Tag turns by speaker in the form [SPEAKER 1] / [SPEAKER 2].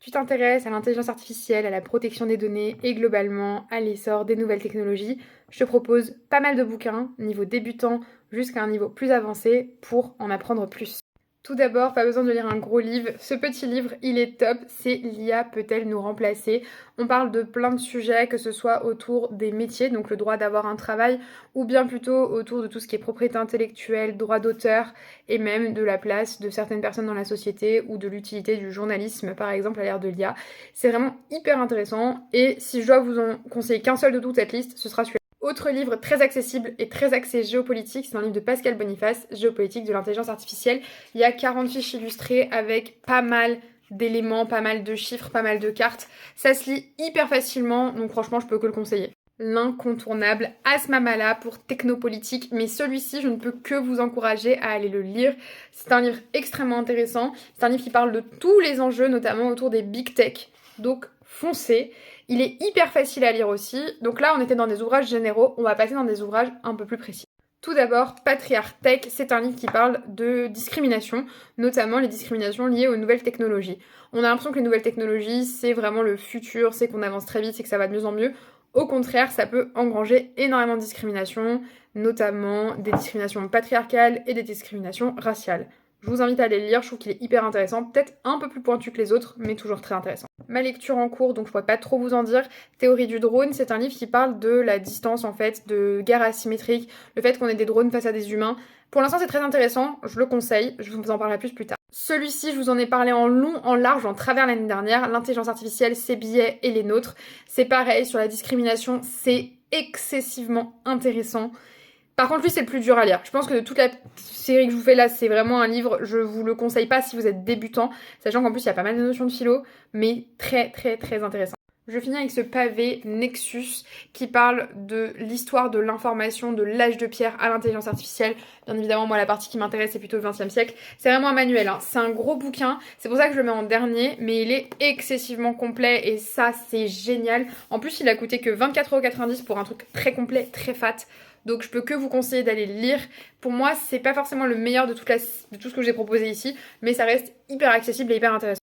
[SPEAKER 1] tu t'intéresses à l'intelligence artificielle, à la protection des données et globalement à l'essor des nouvelles technologies, je te propose pas mal de bouquins, niveau débutant jusqu'à un niveau plus avancé, pour en apprendre plus. Tout d'abord, pas besoin de lire un gros livre. Ce petit livre, il est top, c'est l'IA peut-elle nous remplacer? On parle de plein de sujets, que ce soit autour des métiers, donc le droit d'avoir un travail, ou bien plutôt autour de tout ce qui est propriété intellectuelle, droit d'auteur, et même de la place de certaines personnes dans la société, ou de l'utilité du journalisme, par exemple, à l'ère de l'IA. C'est vraiment hyper intéressant, et si je dois vous en conseiller qu'un seul de toute cette liste, ce sera celui-là. Autre livre très accessible et très axé géopolitique, c'est un livre de Pascal Boniface, Géopolitique de l'intelligence artificielle. Il y a 40 fiches illustrées avec pas mal d'éléments, pas mal de chiffres, pas mal de cartes. Ça se lit hyper facilement, donc franchement, je peux que le conseiller. L'incontournable Asma Mala pour Technopolitique, mais celui-ci, je ne peux que vous encourager à aller le lire. C'est un livre extrêmement intéressant. C'est un livre qui parle de tous les enjeux, notamment autour des big tech. Donc, foncez. Il est hyper facile à lire aussi. Donc là, on était dans des ouvrages généraux, on va passer dans des ouvrages un peu plus précis. Tout d'abord, Patriarch Tech, c'est un livre qui parle de discrimination, notamment les discriminations liées aux nouvelles technologies. On a l'impression que les nouvelles technologies, c'est vraiment le futur, c'est qu'on avance très vite, c'est que ça va de mieux en mieux. Au contraire, ça peut engranger énormément de discriminations, notamment des discriminations patriarcales et des discriminations raciales. Je vous invite à aller le lire, je trouve qu'il est hyper intéressant, peut-être un peu plus pointu que les autres, mais toujours très intéressant. Ma lecture en cours, donc je pourrais pas trop vous en dire, Théorie du drone, c'est un livre qui parle de la distance en fait, de guerre asymétrique, le fait qu'on ait des drones face à des humains. Pour l'instant c'est très intéressant, je le conseille, je vous en parlerai plus tard. Celui-ci, je vous en ai parlé en long, en large, en travers l'année dernière, l'intelligence artificielle, ses biais et les nôtres. C'est pareil, sur la discrimination, c'est excessivement intéressant. Par contre, lui, c'est le plus dur à lire. Je pense que de toute la série que je vous fais là, c'est vraiment un livre, je vous le conseille pas si vous êtes débutant, sachant qu'en plus, il y a pas mal de notions de philo, mais très, très, très intéressant. Je finis avec ce pavé Nexus qui parle de l'histoire de l'information de l'âge de pierre à l'intelligence artificielle. Bien évidemment, moi, la partie qui m'intéresse, c'est plutôt le XXe siècle. C'est vraiment un manuel, hein. C'est un gros bouquin. C'est pour ça que je le mets en dernier, mais il est excessivement complet et ça, c'est génial. En plus, il a coûté que 24,90€ pour un truc très complet, très fat. Donc je peux que vous conseiller d'aller le lire. Pour moi, c'est pas forcément le meilleur de tout ce que j'ai proposé ici, mais ça reste hyper accessible et hyper intéressant.